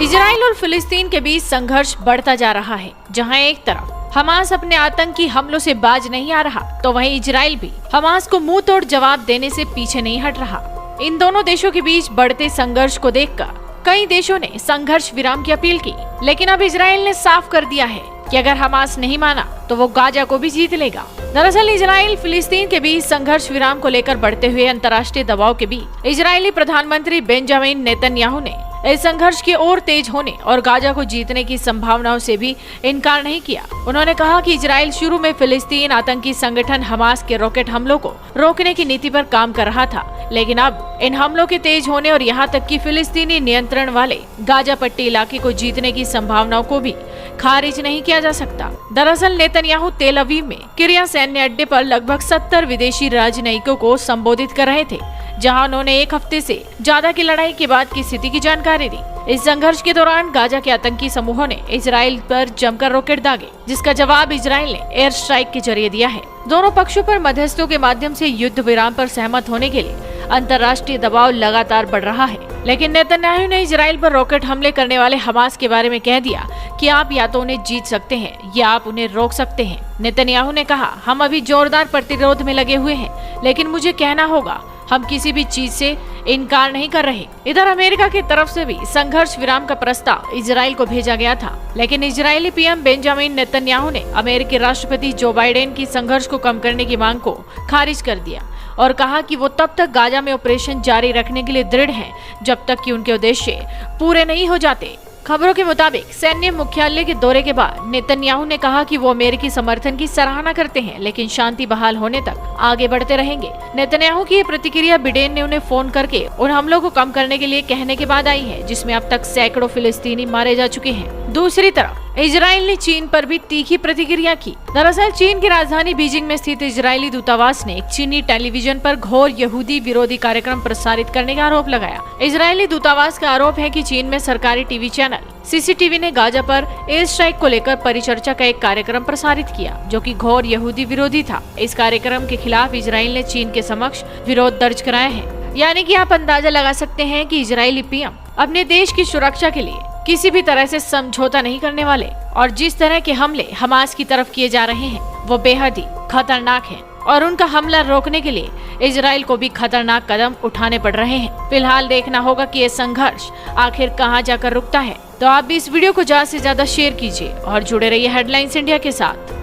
Israel और फिलिस्तीन के बीच संघर्ष बढ़ता जा रहा है। जहां एक तरफ हमास अपने आतंकी हमलों से बाज नहीं आ रहा, तो वहीं इजराइल भी हमास को मुंह तोड़ जवाब देने से पीछे नहीं हट रहा। इन दोनों देशों के बीच बढ़ते संघर्ष को देखकर कई देशों ने संघर्ष विराम की अपील की, लेकिन अब इजराइल ने साफ कर दिया है कि अगर हमास नहीं माना तो वो गाजा को भी जीत लेगा। दरअसल इजराइल फिलिस्तीन के बीच संघर्ष विराम को लेकर बढ़ते हुए अंतर्राष्ट्रीय दबाव के बीच इजरायली प्रधानमंत्री बेंजामिन नेतन्याहू ने इस संघर्ष की ओर तेज होने और गाजा को जीतने की संभावनाओं से भी इनकार नहीं किया। उन्होंने कहा कि इजराइल शुरू में फिलिस्तीन आतंकी संगठन हमास के रॉकेट हमलों को रोकने की नीति पर काम कर रहा था, लेकिन अब इन हमलों के तेज होने और यहाँ तक कि फिलिस्तीनी नियंत्रण वाले गाजा पट्टी इलाके को जीतने की संभावनाओं को भी खारिज नहीं किया जा सकता। दरअसल नेतन्याहू तेल अवीव में किरिया सैन्य अड्डे पर लगभग 70 विदेशी राजनयिकों को संबोधित कर रहे थे, जहां उन्होंने एक हफ्ते से ज्यादा की लड़ाई के बाद की स्थिति की जानकारी दी। इस संघर्ष के दौरान गाजा के आतंकी समूहों ने इजराइल पर जमकर रॉकेट दागे, जिसका जवाब इजराइल ने एयर स्ट्राइक के जरिए दिया है। दोनों पक्षों पर मध्यस्थों के माध्यम से युद्ध विराम पर सहमत होने के लिए अंतर्राष्ट्रीय दबाव लगातार बढ़ रहा है, लेकिन नेतन्याहू ने इजराइल पर रॉकेट हमले करने वाले हमास के बारे में कह दिया कि आप या तो उन्हें जीत सकते हैं या आप उन्हें रोक सकते हैं। नेतन्याहू ने कहा, हम अभी जोरदार प्रतिरोध में लगे हुए हैं, लेकिन मुझे कहना होगा हम किसी भी चीज से इनकार नहीं कर रहे। इधर अमेरिका की तरफ से भी संघर्ष विराम का प्रस्ताव इजराइल को भेजा गया था, लेकिन इजरायली पीएम बेंजामिन नेतन्याहू ने अमेरिकी राष्ट्रपति जो बाइडेन की संघर्ष को कम करने की मांग को खारिज कर दिया और कहा कि वो तब तक गाजा में ऑपरेशन जारी रखने के लिए दृढ़ हैं जब तक कि उनके उद्देश्य पूरे नहीं हो जाते। खबरों के मुताबिक सैन्य मुख्यालय के दौरे के बाद नेतन्याहू ने कहा कि वो अमेरिकी समर्थन की सराहना करते हैं, लेकिन शांति बहाल होने तक आगे बढ़ते रहेंगे। नेतन्याहू की ये प्रतिक्रिया बिडेन ने उन्हें फोन करके उन हमलों को कम करने के लिए कहने के बाद आई है, जिसमें अब तक सैकड़ों फिलिस्तीनी मारे जा चुके हैं। दूसरी तरफ इजराइल ने चीन पर भी तीखी प्रतिक्रिया की। दरअसल चीन की राजधानी बीजिंग में स्थित इजरायली दूतावास ने एक चीनी टेलीविजन पर घोर यहूदी विरोधी कार्यक्रम प्रसारित करने का आरोप लगाया। इजरायली दूतावास का आरोप है कि चीन में सरकारी टीवी चैनल सीसीटीवी ने गाजा पर एयर स्ट्राइक को लेकर परिचर्चा का एक कार्यक्रम प्रसारित किया, जो कि घोर यहूदी विरोधी था। इस कार्यक्रम के खिलाफ इजराइल ने चीन के समक्ष विरोध दर्ज कराया है। यानी कि आप अंदाजा लगा सकते हैं कि इजरायली पीएम अपने देश की सुरक्षा के लिए किसी भी तरह से समझौता नहीं करने वाले, और जिस तरह के हमले हमास की तरफ किए जा रहे हैं वो बेहद ही खतरनाक हैं और उनका हमला रोकने के लिए इजराइल को भी खतरनाक कदम उठाने पड़ रहे हैं। फिलहाल देखना होगा कि ये संघर्ष आखिर कहां जाकर रुकता है। तो आप भी इस वीडियो को ज्यादा से ज्यादा शेयर कीजिए और जुड़े रहिए हेडलाइंस इंडिया के साथ।